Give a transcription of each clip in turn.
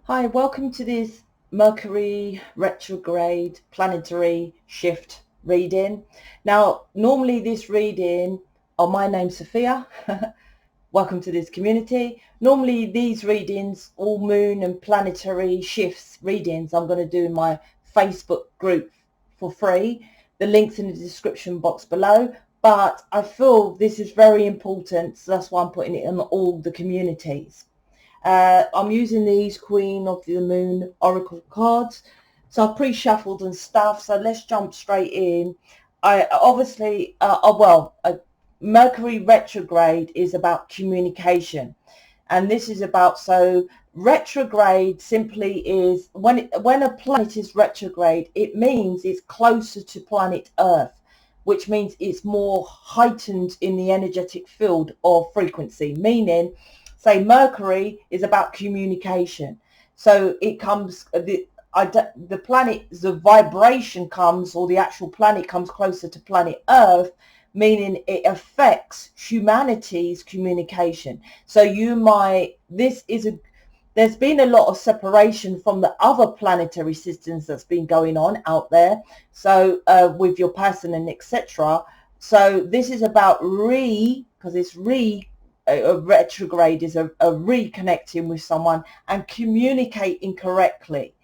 Hi, welcome to this Mercury Retrograde planetary shift reading. Now, normally this reading, my name's Sophia. Welcome to this community. Normally these readings, all moon and planetary shifts readings, I'm going to do in my Facebook group for free. The link's in the description box below. But I feel this is very important, so that's why I'm putting it in all the communities. I'm using these Queen of the Moon Oracle cards. So I've pre-shuffled and stuff. So let's jump straight in. Mercury retrograde is about communication. And this is about, so retrograde simply is when a planet is retrograde, it means it's closer to planet Earth, which means it's more heightened in the energetic field or frequency, meaning say Mercury is about communication. So it comes, the planet, the vibration comes, or the actual planet comes closer to planet Earth, meaning it affects humanity's communication. So there's been a lot of separation from the other planetary systems that's been going on out there. So with your person and etc. So this is about because it's a retrograde is a reconnecting with someone and communicating correctly.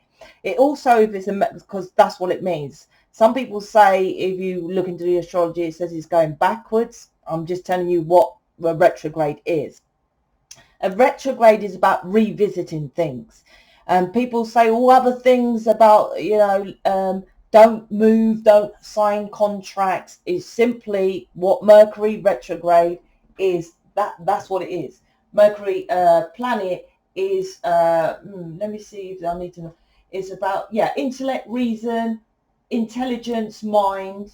It also, if it's because that's what it means. Some people say, if you look into the astrology, it says it's going backwards. I'm just telling you what a retrograde is. A retrograde is about revisiting things. And people say all other things about, don't move, don't sign contracts, is simply what Mercury retrograde is. That's what it is. Mercury planet is let me see if I need to know. It's about intellect, reason, intelligence, mind.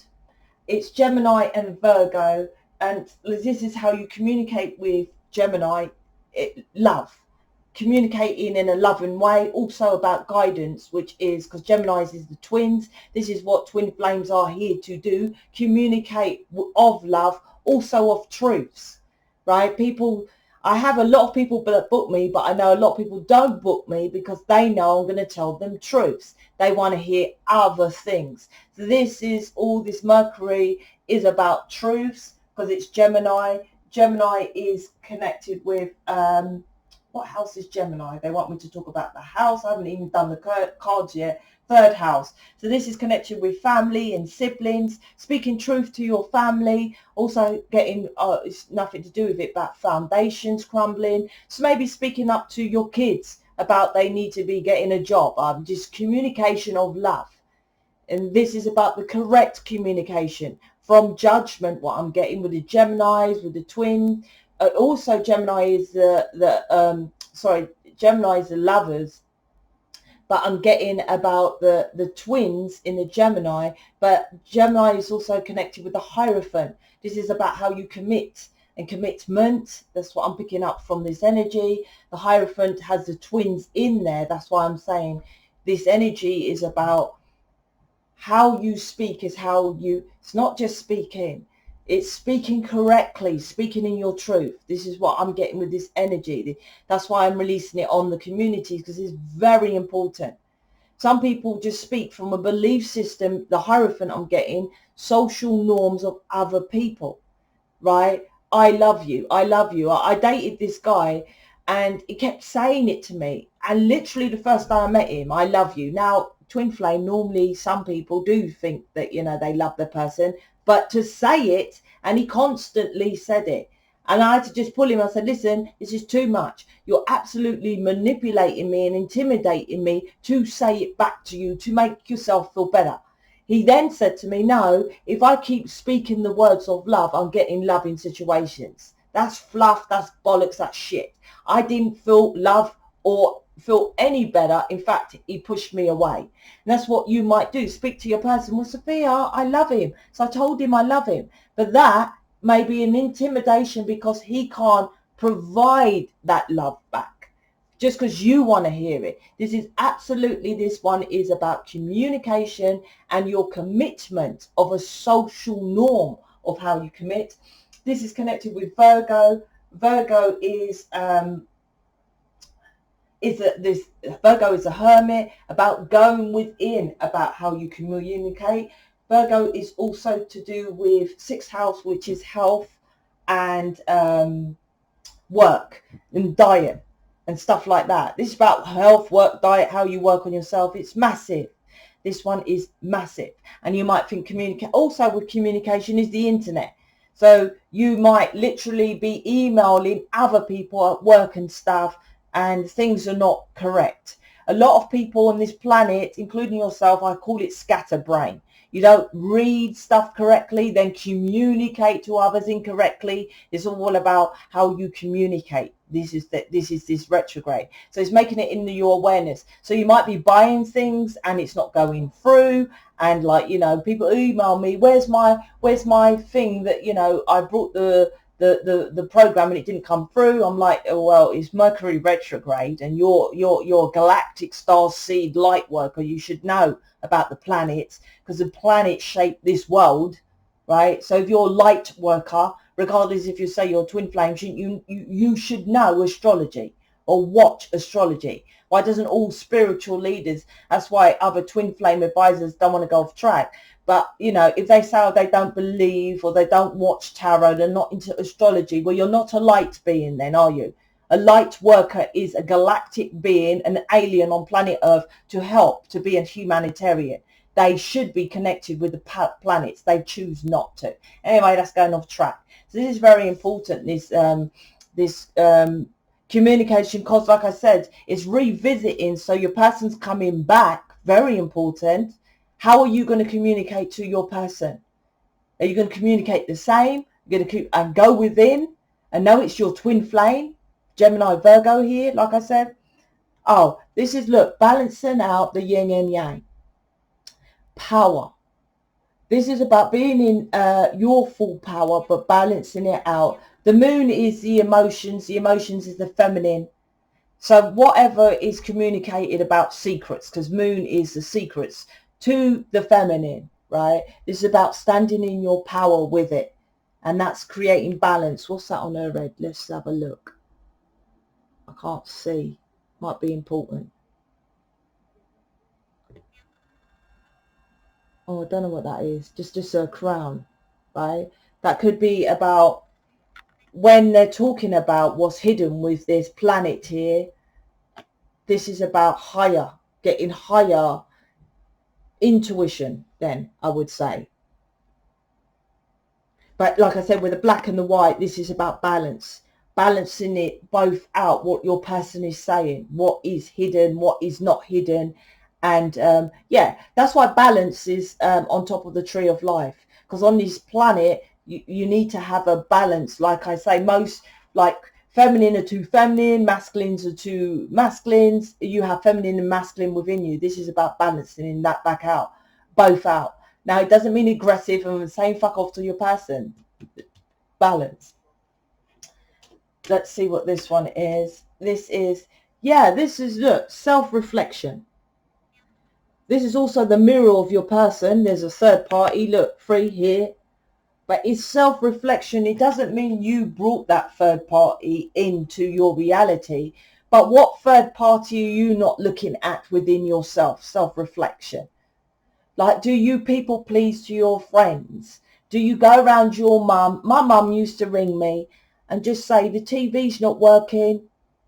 It's Gemini and Virgo, and this is how you communicate with Gemini. Love, communicating in a loving way. Also about guidance, which is because Gemini's is the twins. This is what twin flames are here to do: communicate of love, also of truths. Right? I have a lot of people that book me, but I know a lot of people don't book me because they know I'm going to tell them truths. They want to hear other things. So this Mercury is about truths because it's Gemini. Gemini is connected with, what house is Gemini? They want me to talk about the house. I haven't even done the cards yet. Third house. So this is connected with family and siblings, speaking truth to your family, also getting, it's nothing to do with it, but foundations crumbling. So maybe speaking up to your kids about they need to be getting a job, just communication of love. And this is about the correct communication from judgment, what I'm getting with the Geminis, with the twin. Also Gemini is Gemini is the lovers, but I'm getting about the twins in the Gemini. But Gemini is also connected with the Hierophant. This is about how you commit and commitment. That's what I'm picking up from this energy. The Hierophant has the twins in there. That's why I'm saying this energy is about how you speak. It's not just speaking. It's speaking correctly, speaking in your truth. This is what I'm getting with this energy. That's why I'm releasing it on the communities, because it's very important. Some people just speak from a belief system, the Hierophant I'm getting, social norms of other people, right? I love you. I love you. I dated this guy and he kept saying it to me. And literally the first day I met him, I love you. Now, twin flame, normally some people do think that, they love the person, but to say it, and he constantly said it. And I had to just pull him. I said, listen, this is too much. You're absolutely manipulating me and intimidating me to say it back to you, to make yourself feel better. He then said to me, no, if I keep speaking the words of love, I'm getting love in situations. That's fluff, that's bollocks, that's shit. I didn't feel love or feel any better. In fact, he pushed me away. And that's what you might do. Speak to your person. Well, Sophia, I love him. So I told him I love him. But that may be an intimidation because he can't provide that love back just because you want to hear it. This one is about communication and your commitment of a social norm of how you commit. This is connected with Virgo. Virgo is is that this Virgo is a hermit, about going within, about how you communicate. Virgo is also to do with 6th house, which is health and work and diet and stuff like that. This is about health, work, diet, how you work on yourself. It's massive. This one is massive. And you might think also with communication is the internet. So you might literally be emailing other people at work and stuff, and things are not correct. A lot of people on this planet, including yourself, I call it scatterbrain. You don't read stuff correctly, then communicate to others incorrectly. It's all about how you communicate. This is this retrograde. So it's making it into your awareness. So you might be buying things and it's not going through. And like, you know, people email me, where's my thing that, you know, I brought the program and it didn't come through. I'm like, oh, well, it's Mercury retrograde and you're galactic star seed light worker. You should know about the planets, because the planets shape this world, right? So if you're a light worker, regardless if you say you're twin flame, you should know astrology or watch astrology. Why doesn't all spiritual leaders, that's why other twin flame advisors don't want to go off track. But, you know, if they say they don't believe or they don't watch tarot, they're not into astrology, well, you're not a light being then, are you? A light worker is a galactic being, an alien on planet Earth to help, to be a humanitarian. They should be connected with the planets. They choose not to. Anyway, that's going off track. So this is very important, this communication, because like I said, it's revisiting. So your person's coming back, very important. How are you going to communicate to your person? Are you going to communicate the same? You're going to go within and know it's your twin flame, Gemini, Virgo here, like I said. Oh, this is, look, balancing out the yin and yang. Power. This is about being in your full power, but balancing it out. The moon is the emotions. The emotions is the feminine. So whatever is communicated about secrets, because moon is the secrets to the feminine, right? This is about standing in your power with it. And that's creating balance. What's that on her red? Let's have a look. I can't see. Might be important. Oh, I don't know what that is. Just a crown, right? That could be about when they're talking about what's hidden with this planet here. This is about higher, getting higher intuition then, I would say. But like I said, with the black and the white, this is about balance. Balancing it both out, what your person is saying, what is hidden, what is not hidden. And yeah, that's why balance is on top of the tree of life. Because on this planet, you need to have a balance. Like I say, most, like, feminine are two feminine, masculines are two masculines. You have feminine and masculine within you. This is about balancing that back out, both out. Now, it doesn't mean aggressive and saying fuck off to your person. Balance. Let's see what this one is. This is, yeah, this is, look, self-reflection. This is also the mirror of your person. There's a third party, look, 3 here. But it's self-reflection. It doesn't mean you brought that third party into your reality. But what third party are you not looking at within yourself? Self-reflection. Like, do you people please to your friends? Do you go around your mum? My mum used to ring me and just say, the TV's not working.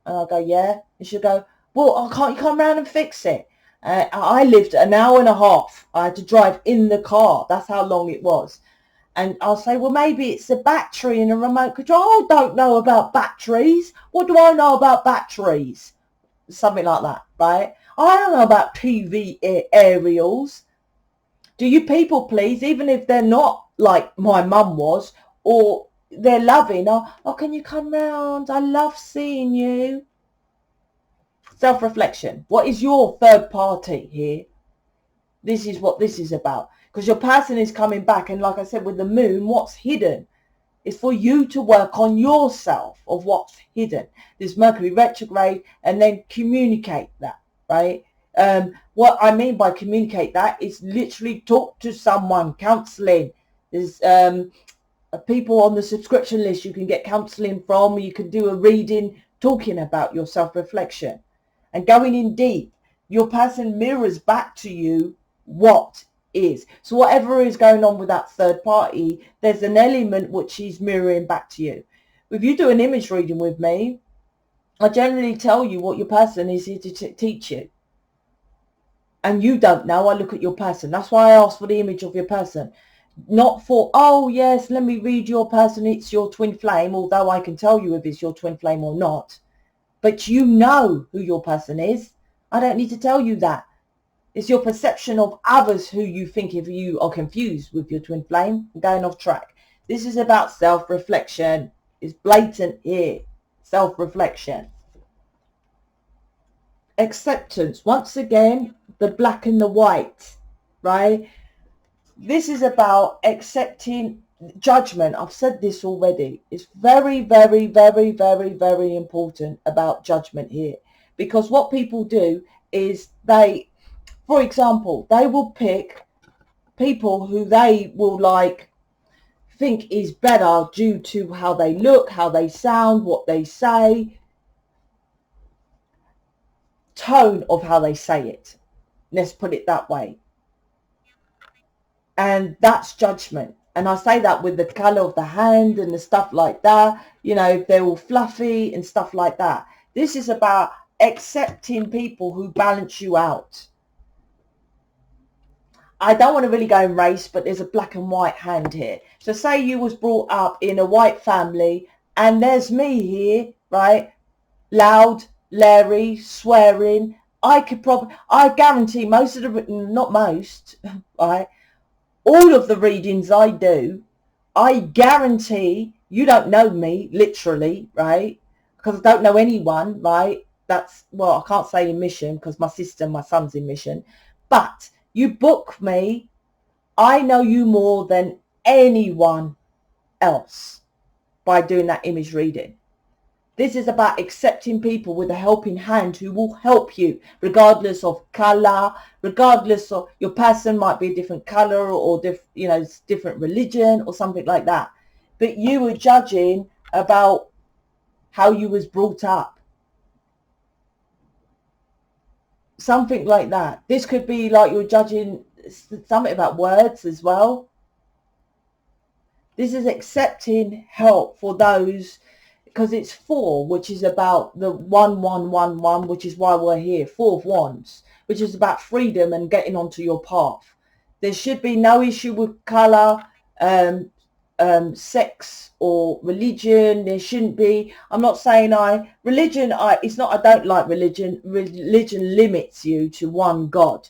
And I go, yeah. And she'll go, well, can't you come around and fix it? I lived an hour and a half. I had to drive in the car. That's how long it was. And I'll say, well, maybe it's a battery in a remote control. Oh, I don't know about batteries. What do I know about batteries? Something like that, right? I don't know about TV aerials. Do you people please, even if they're not like my mum was, or they're loving, oh, can you come round? I love seeing you. Self-reflection. What is your third party here? This is what this is about. Because your person is coming back. And like I said, with the moon, what's hidden is for you to work on yourself of what's hidden. This Mercury retrograde, and then communicate that, right? What I mean by communicate that is literally talk to someone, counseling. There's people on the subscription list you can get counseling from. You can do a reading talking about your self-reflection. and going in deep. Your person mirrors back to you what is. So whatever is going on with that third party, there's an element which is mirroring back to you. If you do an image reading with me, I generally tell you what your person is here to teach you. And you don't know, I look at your person. That's why I ask for the image of your person. Not for, oh yes, let me read your person, it's your twin flame, although I can tell you if it's your twin flame or not. But you know who your person is. I don't need to tell you that. It's your perception of others who you think if you are confused with your twin flame. I'm going off track. This is about self-reflection. It's blatant here. Self-reflection. Acceptance. Once again, the black and the white, right? This is about accepting judgment. I've said this already. It's very, very, very, very, very important about judgment here. Because what people do is they, for example, they will pick people who they will like think is better due to how they look, how they sound, what they say, tone of how they say it. Let's put it that way. And that's judgment. And I say that with the colour of the hand and the stuff like that. You know, they're all fluffy and stuff like that. This is about accepting people who balance you out. I don't want to really go in race, but there's a black and white hand here. So say you was brought up in a white family and there's me here, right? Loud, Larry, swearing. I guarantee most of the, not most, right? All of the readings I do, I guarantee you don't know me, literally, right? Because I don't know anyone, right? That's, well, I can't say in mission because my son's in mission. But you book me, I know you more than anyone else by doing that image reading. This is about accepting people with a helping hand who will help you regardless of color, regardless of your person might be a different color or different religion or something like that. But you were judging about how you was brought up. Something like that. This could be like you're judging something about words as well. This is accepting help for those, because it's 4, which is about the 1111, which is why we're here. 4 of Wands, which is about freedom and getting onto your path. There should be no issue with color, sex or religion. There shouldn't be. I'm not saying it's not I don't like religion. Religion limits you to one God.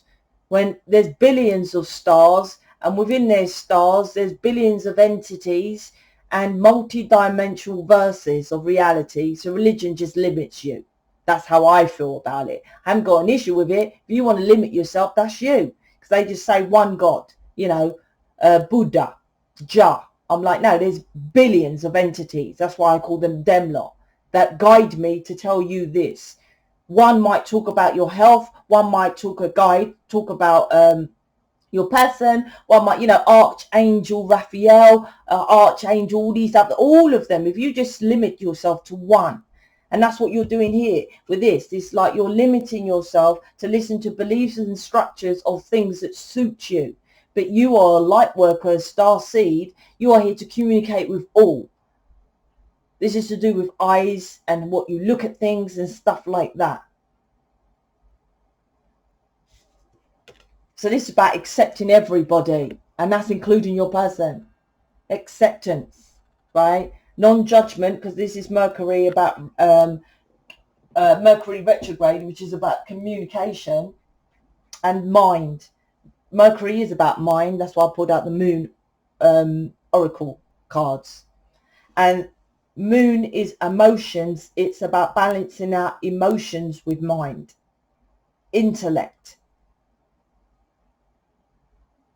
When there's billions of stars, and within their stars there's billions of entities and multi-dimensional verses of reality. So religion just limits you. That's how I feel about it. I haven't got an issue with it. If you want to limit yourself, that's you. Because they just say one God, Buddha, Jah. I'm like, no, there's billions of entities. That's why I call them lot that guide me to tell you this. One might talk about your health. One might talk about your person. One might, Archangel Raphael, Archangel, all of them. If you just limit yourself to one, and that's what you're doing here with this. It's like you're limiting yourself to listen to beliefs and structures of things that suit you. But you are a light worker, a starseed. You are here to communicate with all. This is to do with eyes and what you look at things and stuff like that. So this is about accepting everybody, and that's including your person. Acceptance, right? Non-judgment, because this is Mercury about Mercury Retrograde, which is about communication and mind. Mercury is about mind. That's why I pulled out the moon oracle cards. And moon is emotions. It's about balancing out emotions with mind. Intellect.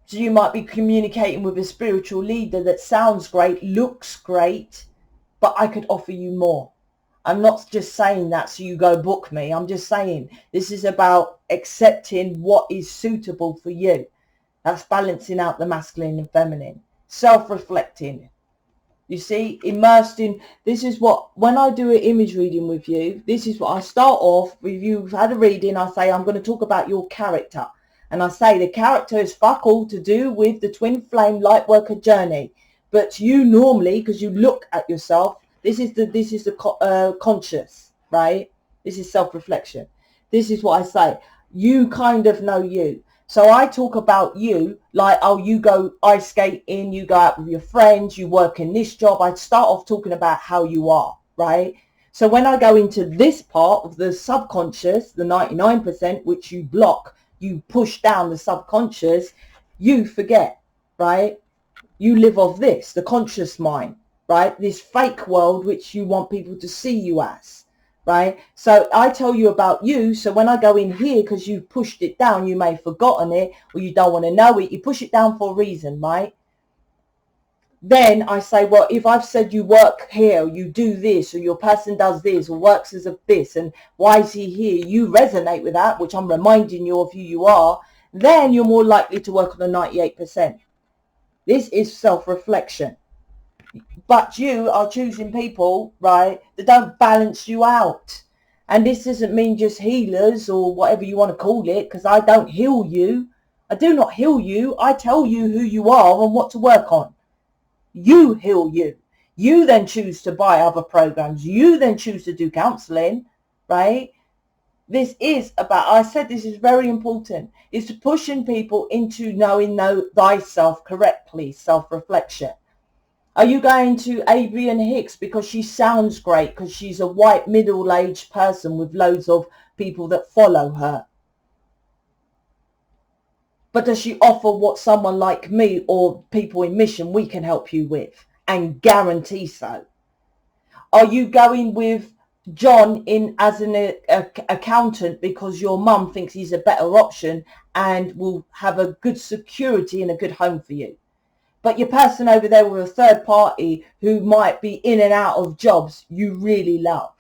So you might be communicating with a spiritual leader that sounds great, looks great, but I could offer you more. I'm not just saying that so you go book me. I'm just saying this is about accepting what is suitable for you. That's balancing out the masculine and feminine. Self-reflecting. You see, immersed in, this is what, when I do an image reading with you, this is what I start off with. You've had a reading, I say, I'm going to talk about your character. And I say the character is fuck all to do with the twin flame light worker journey. But you normally, because you look at yourself, this is the conscious, right? This is self-reflection. This is what I say. You kind of know you. So I talk about you like, oh, you go ice skating, you go out with your friends, you work in this job. I start off talking about how you are, right? So when I go into this part of the subconscious, the 99%, which you block, you push down the subconscious, you forget, right? You live off this, the conscious mind, right? This fake world, which you want people to see you as, right? So I tell you about you. So when I go in here, because you pushed it down, you may have forgotten it, or you don't want to know it. You push it down for a reason, right? Then I say, well, if I've said you work here, or you do this, or your person does this, or works as a this, and why is he here? You resonate with that, which I'm reminding you of who you are. Then you're more likely to work on the 98%. This is self-reflection. But you are choosing people, right, that don't balance you out. And this doesn't mean just healers or whatever you want to call it, because I don't heal you. I do not heal you. I tell you who you are and what to work on. You heal you. You then choose to buy other programs. You then choose to do counseling, right? This is about, I said this is very important, is to pushing people into knowing thyself correctly, self-reflection. Are you going to Adrian Hicks because she sounds great, because she's a white middle-aged person with loads of people that follow her? But does she offer what someone like me or people in mission we can help you with, and guarantee so? Are you going with John in as an accountant because your mum thinks he's a better option and will have a good security and a good home for you? But your person over there with a third party who might be in and out of jobs you really love.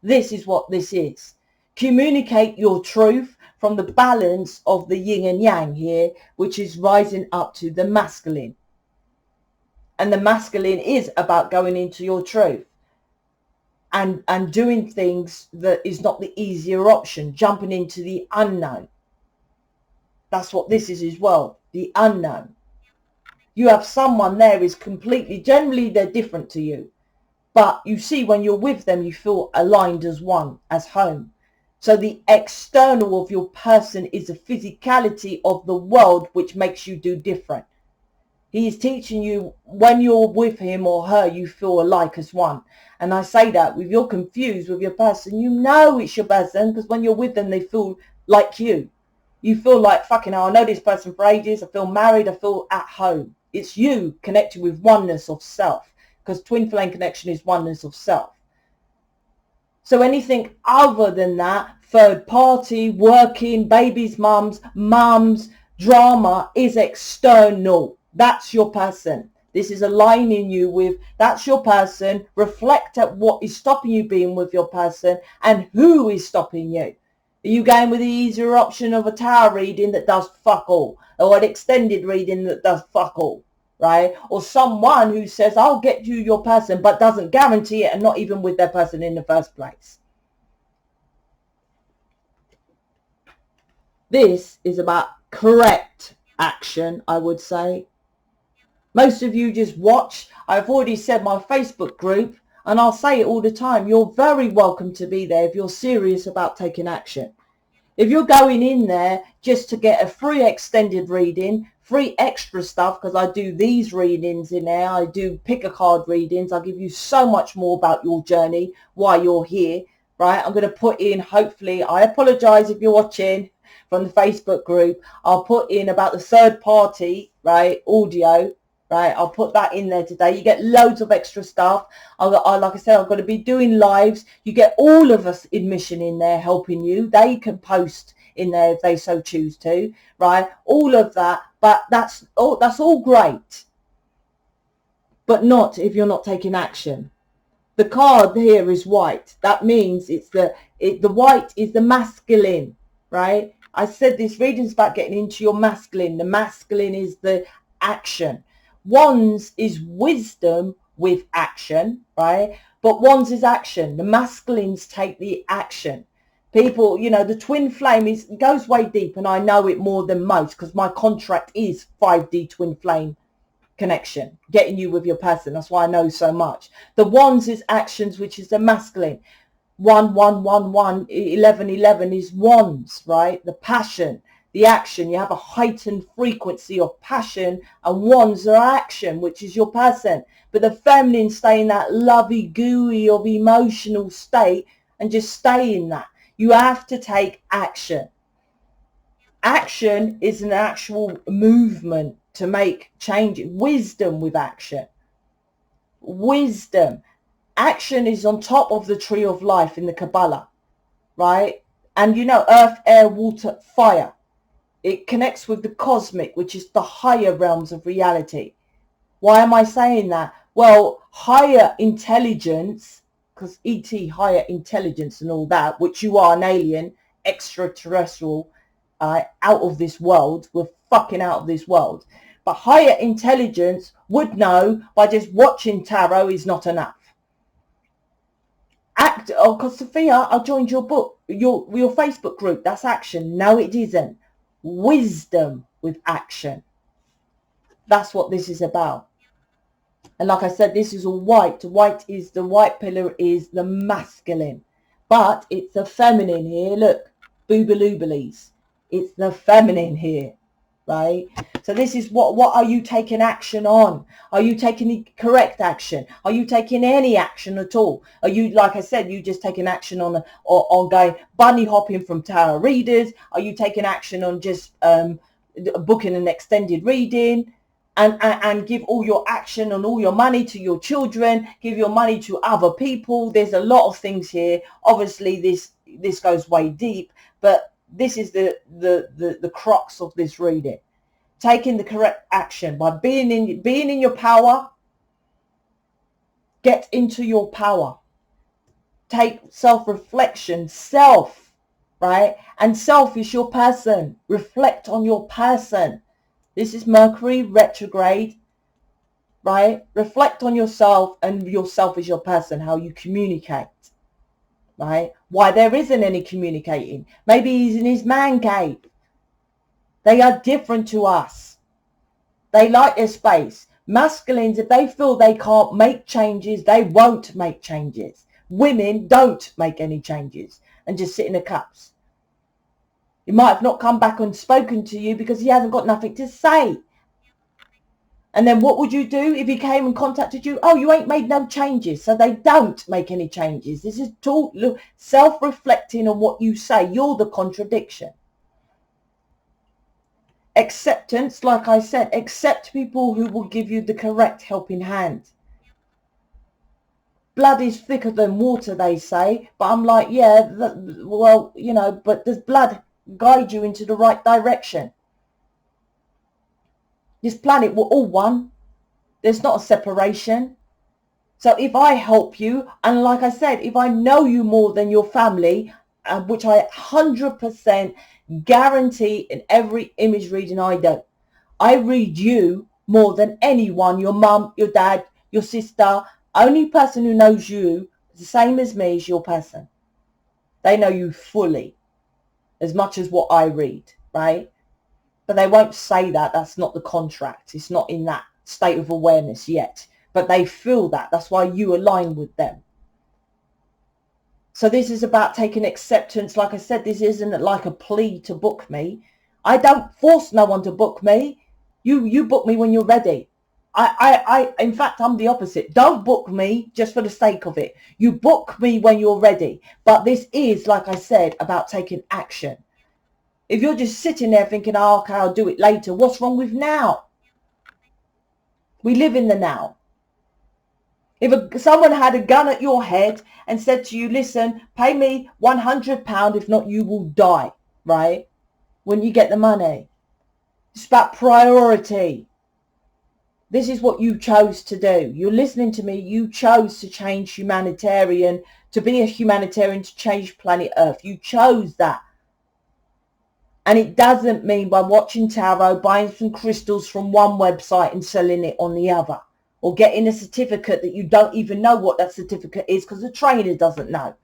This is what this is. Communicate your truth from the balance of the yin and yang here, which is rising up to the masculine. And the masculine is about going into your truth and doing things that is not the easier option, jumping into the unknown. That's what this is as well, the unknown. You have someone there is completely, generally they're different to you, but you see when you're with them, you feel aligned as one, as home. So the external of your person is the physicality of the world, which makes you do different. He is teaching you when you're with him or her, you feel alike as one. And I say that if you're confused with your person, you know it's your person, because when you're with them, they feel like you. You feel like, fucking hell, I know this person for ages. I feel married. I feel at home. It's you connected with oneness of self, because twin flame connection is oneness of self. So anything other than that, third party, working, babies, mums, drama is external. That's your person. This is aligning you with, that's your person. Reflect at what is stopping you being with your person and who is stopping you. Are you going with the easier option of a tarot reading that does fuck all, or an extended reading that does fuck all, right? Or someone who says, I'll get you your person, but doesn't guarantee it and not even with their person in the first place. This is about correct action, I would say. Most of you just watch. I've already said my Facebook group, and I'll say it all the time. You're very welcome to be there if you're serious about taking action. If you're going in there just to get a free extended reading, free extra stuff, because I do these readings in there, I do pick a card readings, I give you so much more about your journey, why you're here, right? I'm going to put in, hopefully, I apologize if you're watching from the Facebook group, I'll put in about the third party, right, audio, right? I'll put that in there today. You get loads of extra stuff. Like I said, I'm going to be doing lives. You get all of us in mission in there helping you. They can post in there if they so choose to, right? All of that. But that's all great. But not if you're not taking action. The card here is white. That means it's the white is the masculine, right? I said this reading's about getting into your masculine. The masculine is the action. Wands is wisdom, with action, right? But wands is action. The masculines take the action. People, you know, the twin flame goes way deep, and I know it more than most because my contract is 5D twin flame connection, getting you with your person. That's why I know so much. The wands is actions, which is the masculine. 1 1 1 1 11 11 is wands, right? The passion, the action. You have a heightened frequency of passion, and wands are action, which is your person. But the feminine stay in that lovey gooey of emotional state and just stay in that. You have to take action. Action is an actual movement to make change. Wisdom with action. Wisdom. Action is on top of the tree of life in the Kabbalah, right? And you know, earth, air, water, fire. It connects with the cosmic, which is the higher realms of reality. Why am I saying that? Well, higher intelligence, because ET, higher intelligence and all that, which you are an alien, extraterrestrial, out of this world. We're fucking out of this world. But higher intelligence would know by just watching tarot is not enough. Act, oh, because Sophia, I joined your book, your Facebook group. That's action. No, it isn't. Wisdom with action. That's what this is about. And like I said, this is all white. White is the white pillar is the masculine, but it's the feminine here. Look, boobalooblies. It's the feminine here, right? So this is what are you taking action on? Are you taking the correct action? Are you taking any action at all? Are you, like I said, you just taking action on going bunny hopping from tarot readers? Are you taking action on just booking an extended reading? And give all your action and all your money to your children, give your money to other people. There's a lot of things here. Obviously, this goes way deep, but this is the crux of this reading. Taking the correct action by being in your power. Get into your power. Take self-reflection, right? And self is your person. Reflect on your person. This is Mercury Retrograde, right? Reflect on yourself, and yourself is your person, how you communicate, right? Why there isn't any communicating. Maybe he's in his man cave. They are different to us. They like their space. Masculines, if they feel they can't make changes, they won't make changes. Women don't make any changes and just sit in the cups. He might have not come back and spoken to you because he hasn't got nothing to say. And then what would you do if he came and contacted you? Oh, you ain't made no changes. So they don't make any changes. This is self-reflecting on what you say. You're the contradiction. Acceptance, like I said, accept people who will give you the correct helping hand. Blood is thicker than water, they say. But I'm like, yeah, well, you know, but does blood guide you into the right direction? This planet, we're all one. There's not a separation. So if I help you, and like I said, if I know you more than your family, which I 100% guarantee in every image reading I do, I read you more than anyone, your mum, your dad, your sister. Only person who knows you the same as me is your person. They know you fully, as much as what I read, right? But they won't say that. That's not the contract. It's not in that state of awareness yet. But they feel that. That's why you align with them. So this is about taking acceptance. Like I said, this isn't like a plea to book me. I don't force no one to book me. You book me when you're ready. In fact, I'm the opposite. Don't book me just for the sake of it. You book me when you're ready. But this is, like I said, about taking action. If you're just sitting there thinking, oh, okay, I'll do it later. What's wrong with now? We live in the now. If someone had a gun at your head and said to you, listen, pay me £100, if not, you will die, right? When you get the money. It's about priority. This is what you chose to do. You're listening to me. You chose to change humanitarian, to be a humanitarian, to change planet Earth. You chose that. And it doesn't mean by watching tarot, buying some crystals from one website and selling it on the other. or getting a certificate that you don't even know what that certificate is because the trainer doesn't know,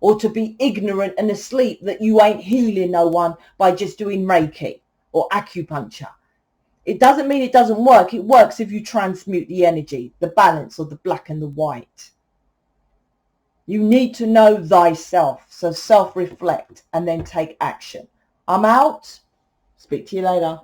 or to be ignorant and asleep that you ain't healing no one by just doing Reiki or acupuncture. It doesn't mean it doesn't work. It works if you transmute the energy, the balance of the black and the white. You need to know thyself. So self-reflect and then take action. I'm out. Speak to you later.